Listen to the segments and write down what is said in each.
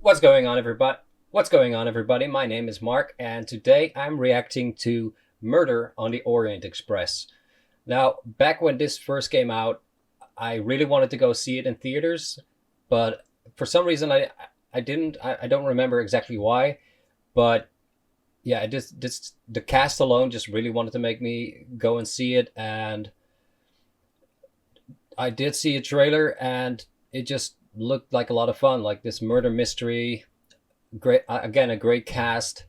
What's going on, everybody? What's going on, everybody? My name is Mark, and today I'm reacting to Murder on the Orient Express. Now, back when this first came out, I really wanted to go see it in theaters, but for some reason I didn't. I don't remember exactly why, but yeah, the cast alone just really wanted to make me go and see it, and I did see a trailer, and it just looked like a lot of fun, like this murder mystery. Great, again, a great cast,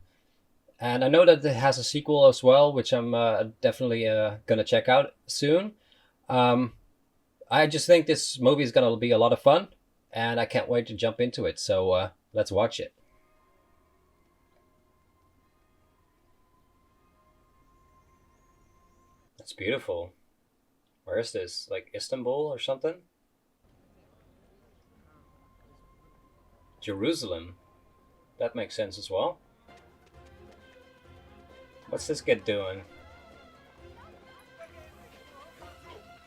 and I know that it has a sequel as well, which I'm definitely gonna check out soon. Um, I just think this movie is gonna be a lot of fun, and I can't wait to jump into it. So let's watch it. It's beautiful. Where is this? Like Istanbul or something? Jerusalem. That makes sense as well. What's this kid doing?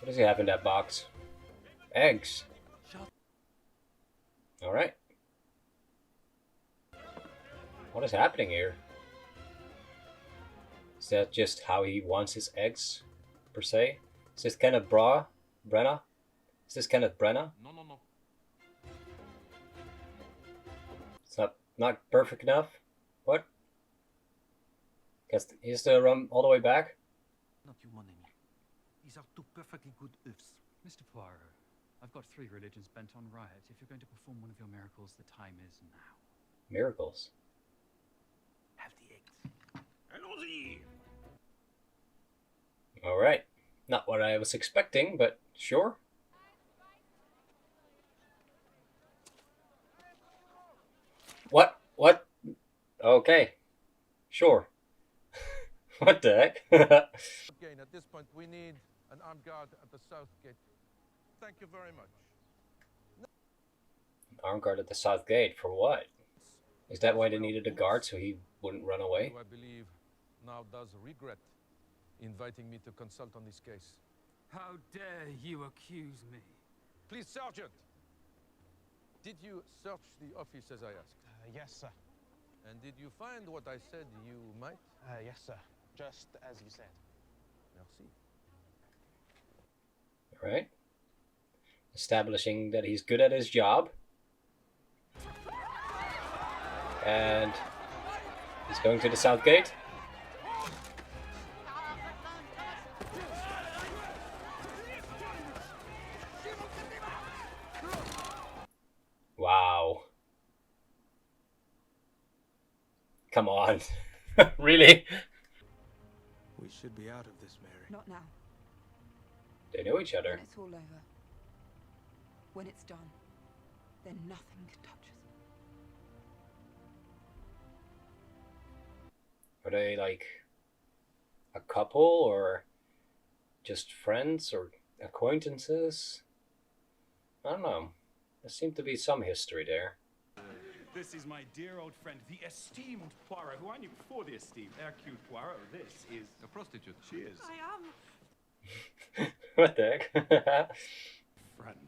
What does he have in that box? Eggs. Alright. What is happening here? Is that just how he wants his eggs, per se? Is this Kenneth Branagh? Is this Kenneth Branagh? No, no, no. It's not perfect enough? What? Guess he has to run all the way back? Not you, mon ami. These are two perfectly good oeufs. Mr. Poirot, I've got 3 religions bent on riot. If you're going to perform one of your miracles, the time is now. Miracles. Have the eggs. Allons-y! Alright. Not what I was expecting, but sure. What? What? Okay. Sure. What the heck? Again, at this point, we need an armed guard at the south gate. Thank you very much. Armed guard at the south gate. For what? Is that why they needed a guard, so he wouldn't run away? Who I believe now does regret inviting me to consult on this case. How dare you accuse me? Please, Sergeant! Did you search the office as I asked? Yes, sir. And did you find what I said you might? Yes, sir. Just as you said. Merci. Alright. Establishing that he's good at his job. And he's going to the south gate. Wow. Come on. Really? We should be out of this, Mary. Not now. They know each other. When it's all over. When it's done, then nothing can touch us. Are they like a couple or just friends or acquaintances? I don't know. There seemed to be some history there. This is my dear old friend, the esteemed Poirot, who I knew before the esteemed Hercule Poirot. This is A prostitute. She is. I am. What the heck? Friend.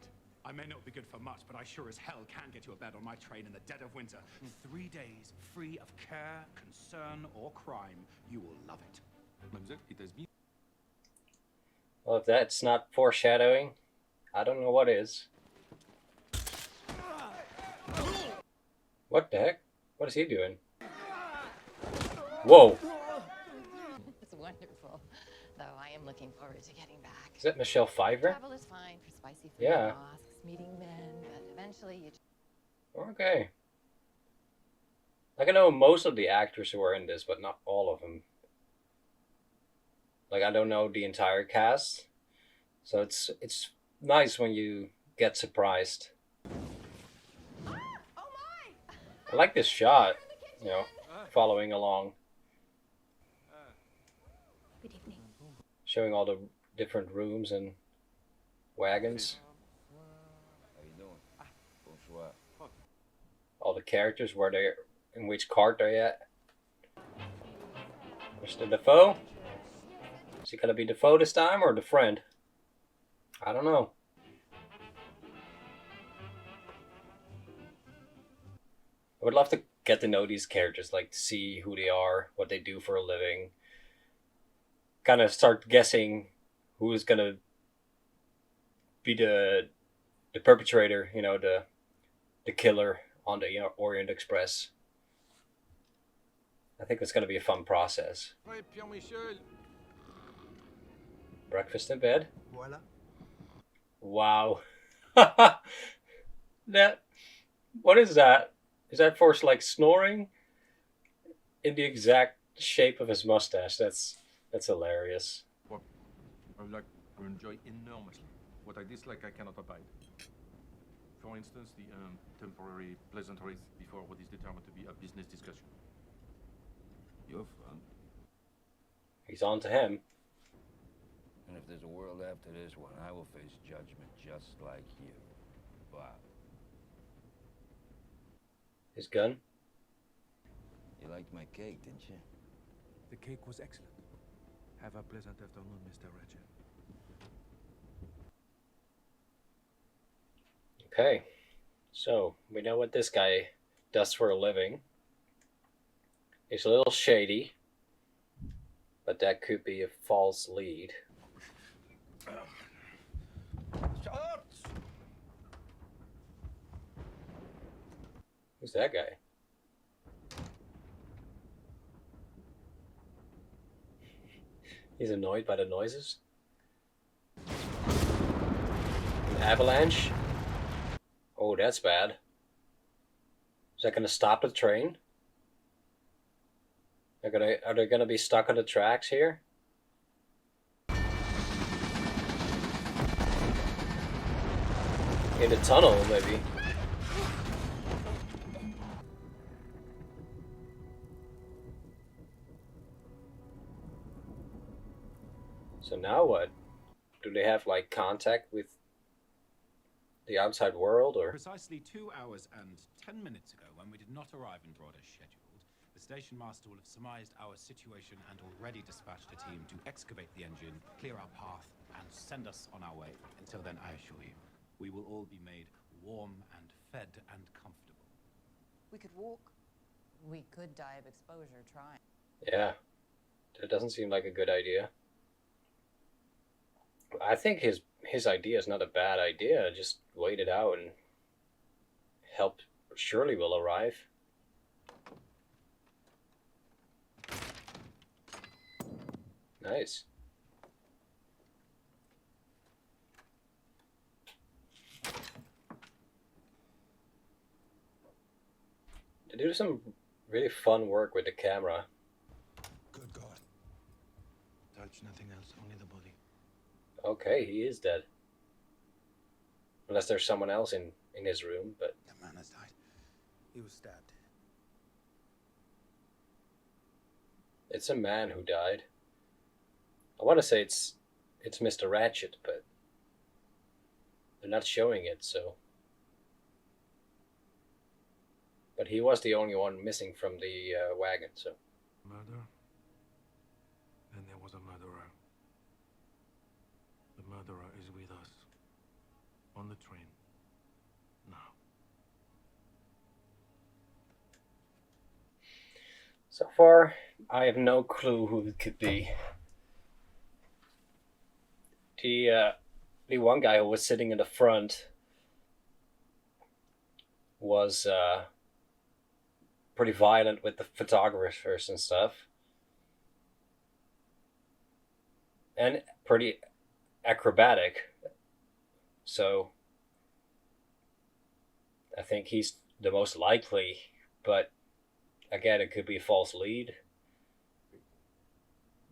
I may not be good for much, but I sure as hell can get you a bed on my train in the dead of winter. 3 days free of care, concern, or crime. You will love it. Mademoiselle, it has been. Well, if that's not foreshadowing, I don't know what is. What the heck? What is he doing? Whoa! It's wonderful. Though I am looking forward to getting back. Is that Michelle Pfeiffer? Travel is fine for spicy food Yeah. and mosques, meeting men, but eventually you Okay. Like, I know most of the actors who are in this, but not all of them. Like, I don't know the entire cast. So it's nice when you get surprised. I like this shot, you know, following along. Good evening. Showing all the different rooms and wagons. How you doing? Bonsoir. All the characters, where they're, in which cart they're at. Mr. Defoe? Is he gonna be Defoe this time, or the friend? I don't know. I would love to get to know these characters, like to see who they are, what they do for a living. Kind of start guessing who is gonna be the perpetrator, the killer on the Orient Express. I think it's gonna be a fun process. Hey, Pierre Michel. Breakfast in bed. Voila. Wow. That. What is that? Is that for like snoring? In the exact shape of his mustache. That's hilarious. What I like to enjoy enormously. What I dislike, I cannot abide. For instance, the temporary pleasantries before what is determined to be a business discussion. You're fun. He's on to him. And if there's a world after this one, I will face judgment just like you. Bob. His gun. You liked my cake, didn't you? The cake was excellent. Have a pleasant afternoon, Mr. Ratchet. Okay. So, we know what this guy does for a living. He's a little shady. But that could be a false lead. Who's that guy? He's annoyed by the noises. An avalanche? Oh, that's bad. Is that gonna stop the train? Are they gonna be stuck on the tracks here? In the tunnel, maybe. So now what? Do they have like contact with the outside world, or? Precisely 2 hours and 10 minutes ago, when we did not arrive in Broad as scheduled, the station master will have surmised our situation and already dispatched a team to excavate the engine, clear our path, and send us on our way. Until then, I assure you, we will all be made warm and fed and comfortable. We could walk. We could die of exposure trying. Yeah, that doesn't seem like a good idea. I think his idea is not a bad idea. Just wait it out and help surely will arrive. Nice. They do some really fun work with the camera. Good God. Touch nothing else, only the body. Okay, he is dead. Unless there's someone else in his room, but... The man has died. He was stabbed. It's a man who died. I want to say it's Mr. Ratchet, but... they're not showing it, so... But he was the only one missing from the wagon, so... Murder? Then there was a murderer. The murderer is with us. On the train. Now. So far, I have no clue who it could be. The one guy who was sitting in the front was pretty violent with the photographers and stuff. And pretty acrobatic. So I think he's the most likely, but again, it could be a false lead.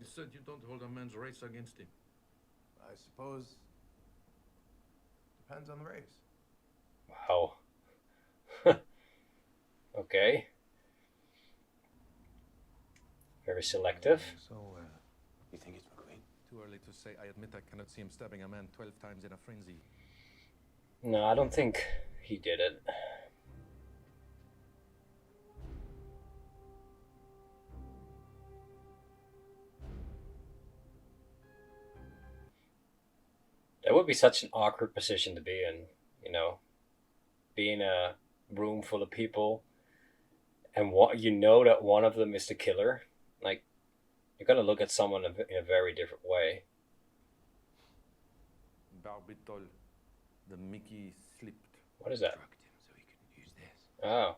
You said you don't hold a man's race against him. I suppose. Depends on the race. Wow. Okay. Very selective. So, you think it's McQueen? Too early to say. I admit I cannot see him stabbing a man 12 times in a frenzy. No, I don't think he did it. That would be such an awkward position to be in, you know. Be in a room full of people and what you know that one of them is the killer, like you're gonna look at someone in a very different way. Barbitol, the Mickey slipped. What is that? Drugged him so he couldn't use this. Oh,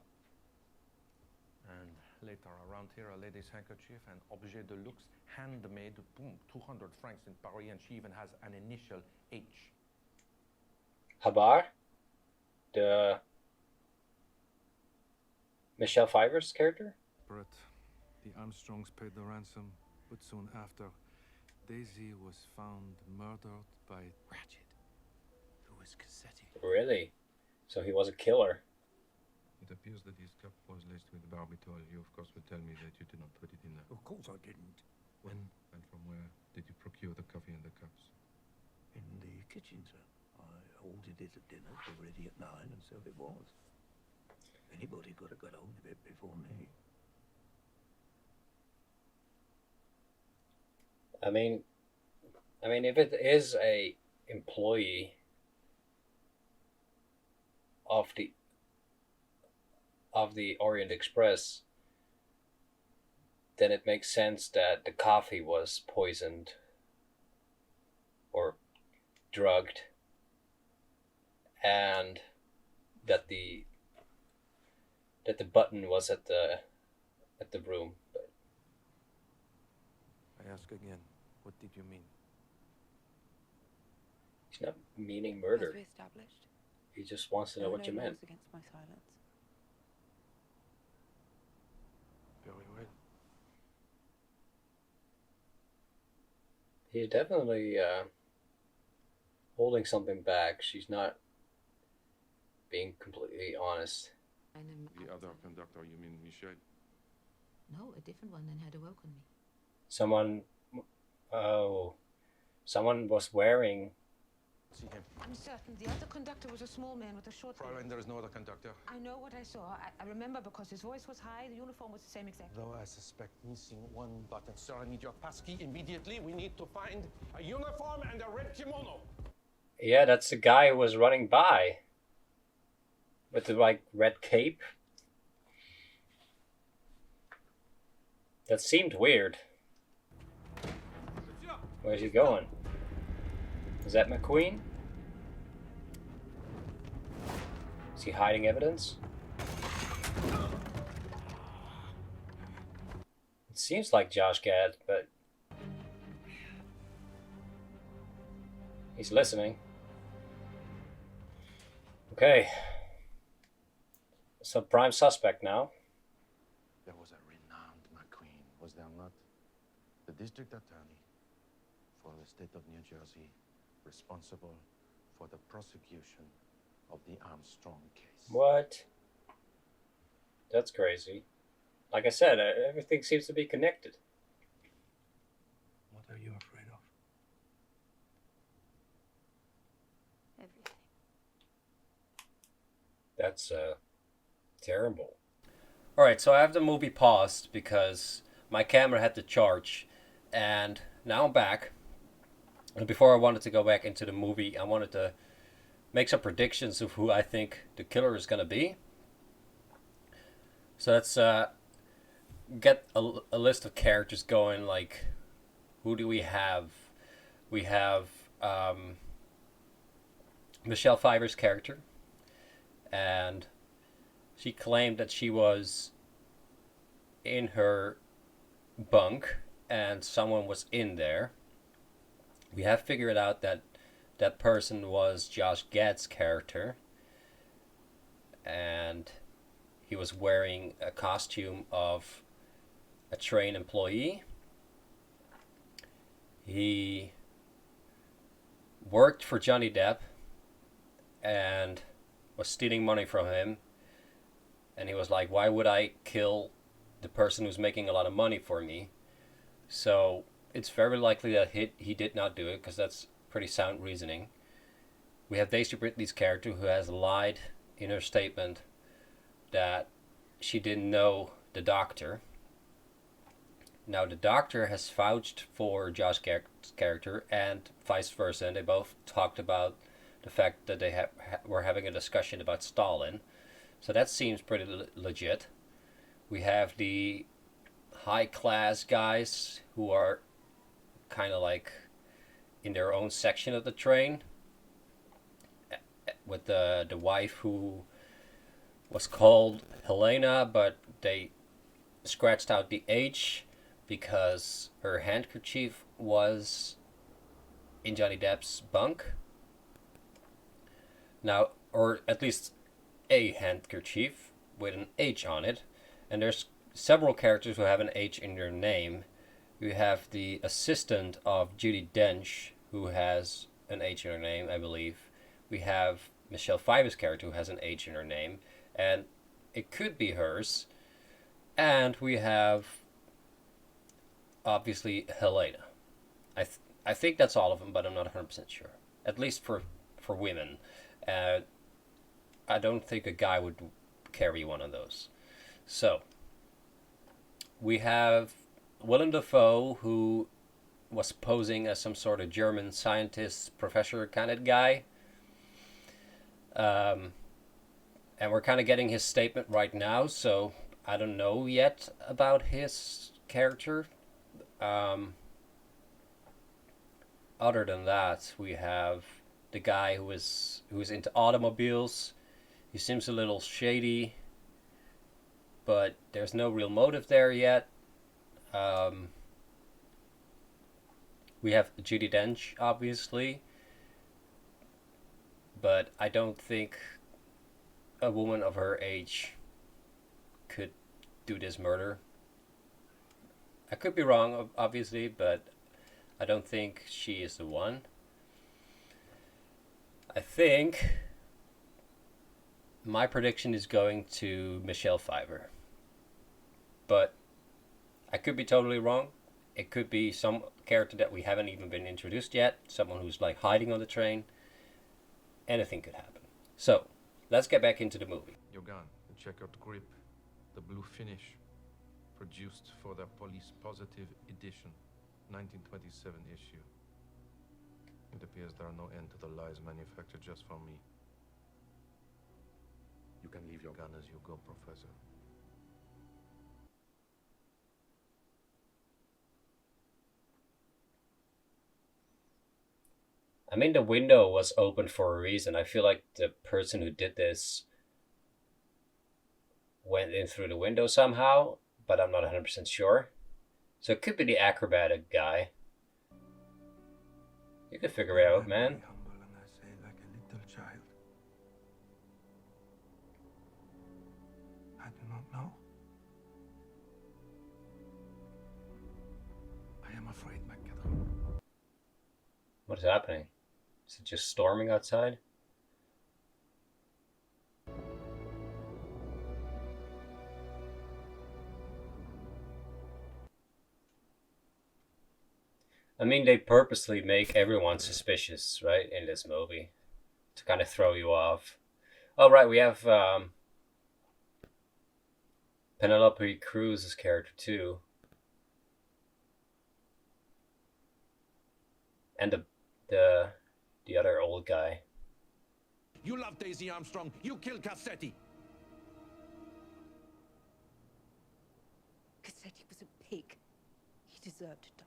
And later around here, a lady's handkerchief and objet de luxe, handmade, boom, 200 francs in Paris, and she even has an initial H. Habar, the Michelle Pfeiffer's character. But the Armstrongs paid the ransom, but soon after, Daisy was found murdered by Ratchet. Who was Cassetti? Really? So he was a killer. It appears that his cup was laced with barbitol. You, of course, would tell me that you did not put it in there. Of course I didn't. When and from where did you procure the coffee and the cups? In the kitchen, sir. I ordered it at dinner, so ready at 9, and so it was. Anybody could have got hold of it before me. I mean, if it is a employee of the Orient Express, then it makes sense that the coffee was poisoned or drugged, and that the button was at the room. But I ask again, what did you mean? he's not meaning As murder. we established, He just wants to know there are what you no meant. laws against my silence. Very well. He's definitely holding something back. She's not being completely honest. The other conductor, you mean Michel? No, a different one than had awoken me. Someone was wearing. See him. I'm certain the other conductor was a small man with a short beard. Fräulein, there is no other conductor. I know what I saw. I remember because his voice was high, the uniform was the same exact. Though I suspect missing one button. Sir, I need your passkey immediately. We need to find a uniform and a red kimono. Yeah, that's the guy who was running by with the like red cape. That seemed weird. Where's he going? Is that McQueen? Is he hiding evidence? It seems like Josh Gad, but he's listening. Okay. So prime suspect now. There was a renowned McQueen, was there not? The district attorney for the state of New Jersey, responsible for the prosecution of the Armstrong case. What? That's crazy. Like I said, everything seems to be connected. What are you afraid of? Everything. That's terrible. Alright, so I have the movie paused because my camera had to charge, and now I'm back. And before I wanted to go back into the movie, I wanted to make some predictions of who I think the killer is going to be. So let's get a list of characters going. Like, who do we have? We have Michelle Pfeiffer's character, and she claimed that she was in her bunk and someone was in there. We have figured out that that person was Josh Gad's character, and he was wearing a costume of a train employee. He worked for Johnny Depp and was stealing money from him, and he was like, why would I kill the person who's making a lot of money for me? So it's very likely that he did not do it, because that's pretty sound reasoning. We have Daisy Ridley's character, who has lied in her statement that she didn't know the doctor. Now the doctor has vouched for Josh Gad's character and vice versa, and they both talked about the fact that they were having a discussion about Stalin. So that seems pretty legit. We have the high class guys who are kind of like in their own section of the train, with the wife who was called Helena, but they scratched out the H because her handkerchief was in Johnny Depp's bunk. Now, or at least a handkerchief with an H on it. And there's several characters who have an H in their name. We have the assistant of Judi Dench, who has an H in her name, I believe. We have Michelle Pfeiffer's character, who has an H in her name, and it could be hers. And we have, obviously, Helena. I think that's all of them, but I'm not 100% sure. At least for women. I don't think a guy would carry one of those. So, we have Willem Dafoe, who was posing as some sort of German scientist, professor kind of guy. And we're kind of getting his statement right now, so I don't know yet about his character. Other than that, we have the guy who is into automobiles. He seems a little shady, but there's no real motive there yet. We have Judi Dench, obviously, but I don't think a woman of her age could do this murder. I could be wrong, obviously, but I don't think she is the one. I think my prediction is going to Michelle Pfeiffer. But I could be totally wrong. It could be some character that we haven't even been introduced yet. Someone who's like hiding on the train. Anything could happen. So, let's get back into the movie. Your gun, the checkered grip, the blue finish, produced for the Police Positive Edition, 1927 issue. It appears there are no end to the lies manufactured just for me. You can leave your gun as you go, Professor. I mean, the window was open for a reason. I feel like the person who did this went in through the window somehow, but I'm not 100% sure. So it could be the acrobatic guy. You can figure it out, man. Humble, and I say like a little child. I do not know. I am afraid, McGether. What is happening? Is it just storming outside? I mean, they purposely make everyone suspicious, right, in this movie, to kind of throw you off. Oh, right, we have Penelope Cruz's character too, and the other old guy. You love Daisy Armstrong. You killed Cassetti. Cassetti was a pig. He deserved to die.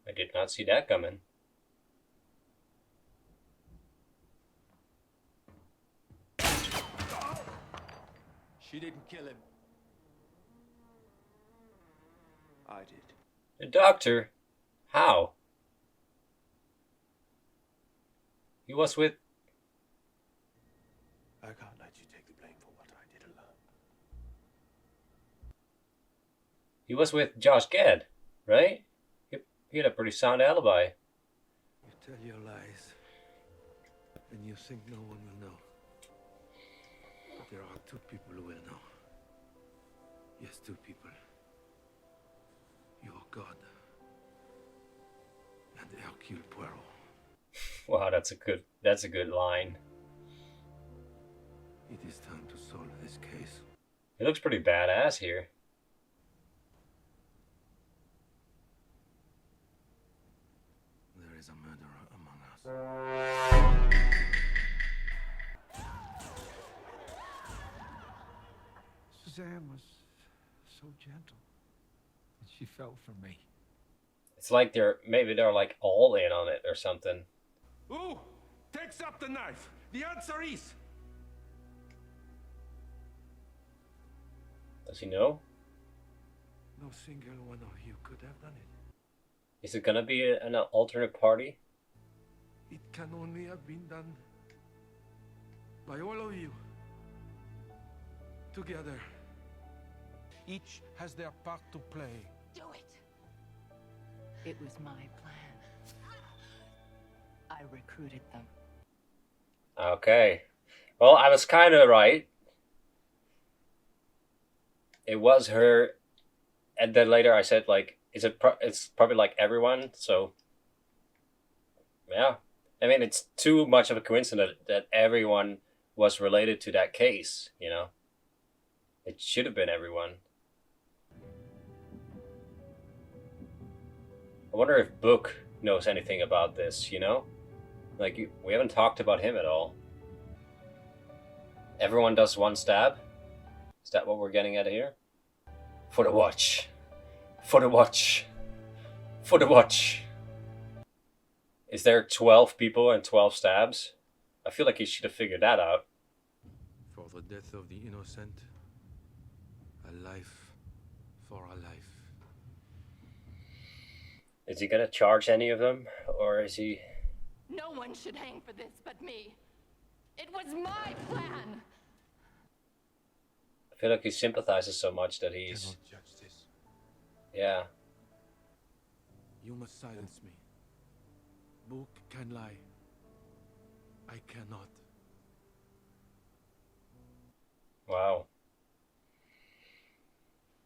I did not see that coming. She didn't kill him. I did. The doctor? How? He was with... I can't let you take the blame for what I did alone. He was with Josh Gad, right? He had a pretty sound alibi. You tell your lies, and you think no one will know. But there are two people who will know. Yes, two people. Your God and Hercule Poirot. Wow, that's a good line. It is time to solve this case. He looks pretty badass here. There is a murderer among us. Suzanne was so gentle. And she fell for me. It's like maybe they're like all in on it or something. Who takes up the knife? The answer is... Does he know? No single one of you could have done it. Is it gonna be an alternate party? It can only have been done by all of you. Together. Each has their part to play. Do it. It was my plan. I recruited them. Okay. Well, I was kind of right. It was her, and then later I said like, it's probably like everyone. So yeah, I mean it's too much of a coincidence that everyone was related to that case. You know, it should have been everyone. I wonder if Book knows anything about this. You know, like we haven't talked about him at all. Everyone does one stab. Is that what we're getting at here? For the watch. For the watch. For the watch. Is there 12 people and 12 stabs? I feel like he should have figured that out. For the death of the innocent, a life for a life. Is he gonna charge any of them? Or is he... No one should hang for this but me. It was my plan. I feel like he sympathizes so much that he's... Cannot judge this. Yeah. You must silence me. Book can lie. I cannot. Wow.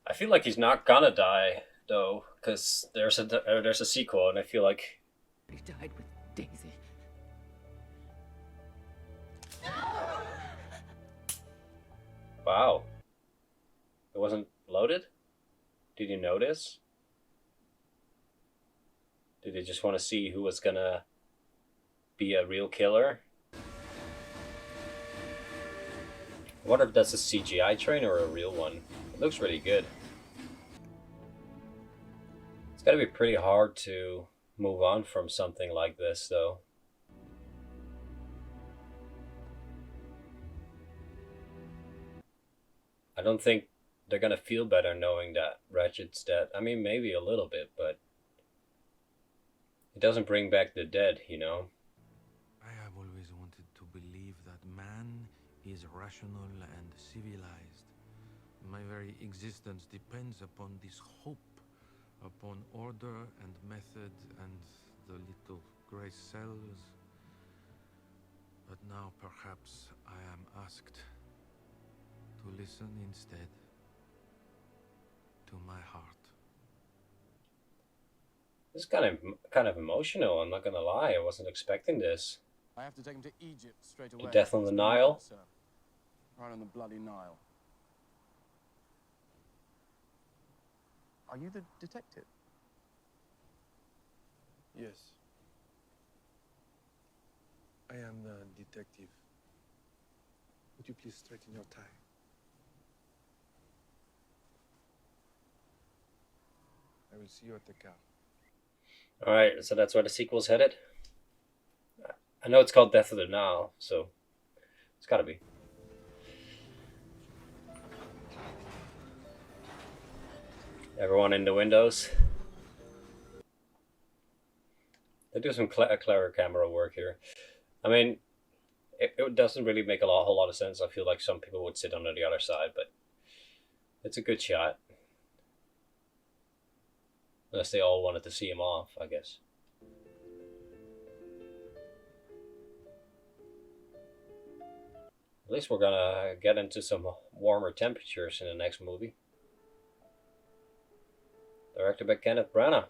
I feel like he's not gonna die, though, because there's a sequel, and I feel like... He died with Daisy. Wow. It wasn't loaded? Did you notice? Did they just want to see who was gonna be a real killer? I wonder if that's a CGI train or a real one. It looks really good. It's gotta be pretty hard to move on from something like this, though. I don't think they're gonna feel better knowing that Ratchet's dead. I mean, maybe a little bit, but it doesn't bring back the dead, you know? I have always wanted to believe that man is rational and civilized. My very existence depends upon this hope, upon order and method and the little gray cells. But now perhaps I am asked to listen instead to my heart. This is kind of emotional, I'm not gonna lie. I wasn't expecting this. I have to take him to Egypt straight away. Death on the Nile? Sir. Right on the bloody Nile. Are you the detective? Yes. I am the detective. Would you please straighten your tie? I will see you at the car. Alright, so that's where the sequel's headed? I know it's called Death of the Nile, so it's gotta be. Everyone in the windows. They do some clever camera work here. I mean, it doesn't really make whole lot of sense. I feel like some people would sit on the other side, but it's a good shot. Unless they all wanted to see him off, I guess. At least we're gonna get into some warmer temperatures in the next movie. Directed by Kenneth Branagh.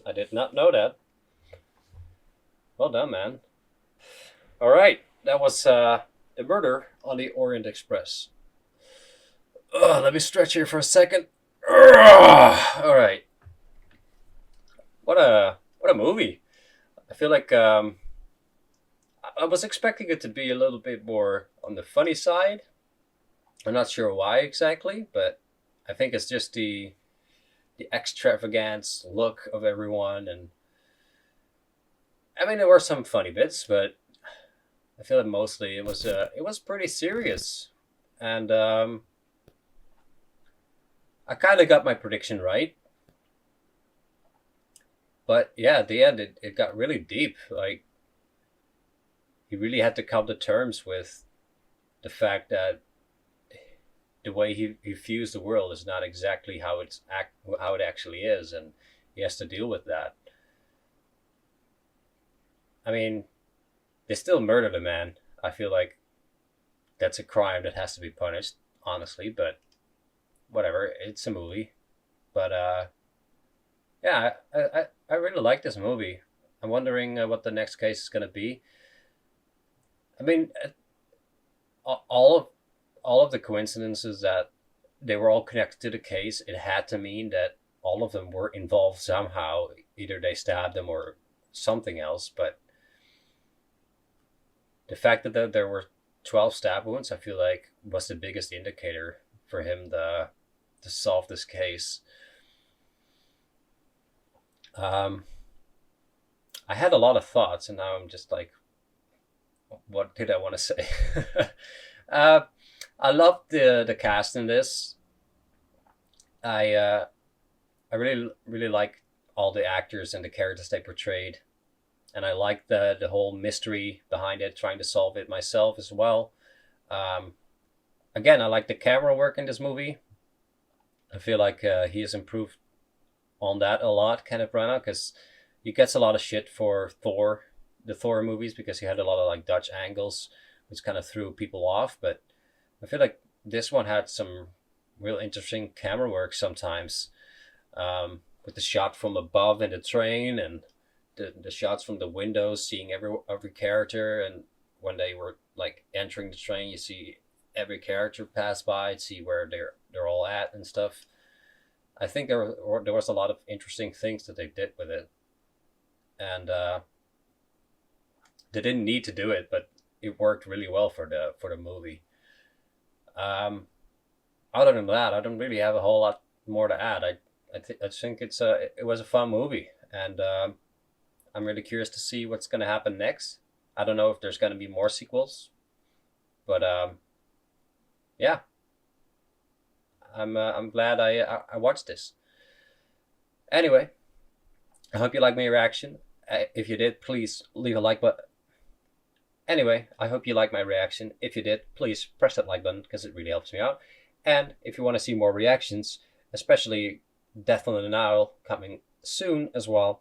I did not know that. Well done, man. Alright, that was The Murder on the Orient Express. Let me stretch here for a second. Alright. What a movie. I feel like I was expecting it to be a little bit more on the funny side. I'm not sure why exactly, but I think it's just the extravagance look of everyone, and I mean there were some funny bits, but I feel that mostly it was pretty serious, and I kind of got my prediction right. But yeah, at the end, it got really deep. Like, he really had to come to terms with the fact that the way he views the world is not exactly how it actually is, and he has to deal with that. I mean, they still murdered a man. I feel like that's a crime that has to be punished, honestly. But whatever, it's a movie. But yeah, I really like this movie. I'm wondering what the next case is going to be. I mean, all of the coincidences that they were all connected to the case, it had to mean that all of them were involved somehow. Either they stabbed them or something else. But the fact that there were 12 stab wounds, I feel like, was the biggest indicator for him to solve this case. I had a lot of thoughts, and now I'm just like, what did I want to say? I love the cast in this. I really like all the actors and the characters they portrayed, and I like the whole mystery behind it, trying to solve it myself as well. Again, I like the camera work in this movie. I feel like he has improved on that a lot, Kenneth Branagh, because he gets a lot of shit for the Thor movies, because he had a lot of like Dutch angles, which kind of threw people off. But I feel like this one had some real interesting camera work sometimes, with the shot from above in the train, and the shots from the windows, seeing every character, and when they were like entering the train, you see every character pass by, see where they're all at and stuff. I think there was a lot of interesting things that they did with it, and they didn't need to do it, but it worked really well for the movie. Other than that, I don't really have a whole lot more to add. I think it was a fun movie, and I'm really curious to see what's going to happen next. I don't know if there's going to be more sequels, but yeah, I'm glad I watched this. Anyway, I hope you liked my reaction. If you did, please leave a like button. Anyway, I hope you liked my reaction. If you did, please press that like button, because it really helps me out. And if you want to see more reactions, especially Death on the Nile coming soon as well,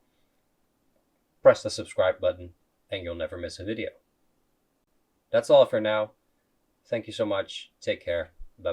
press the subscribe button and you'll never miss a video. That's all for now. Thank you so much. Take care.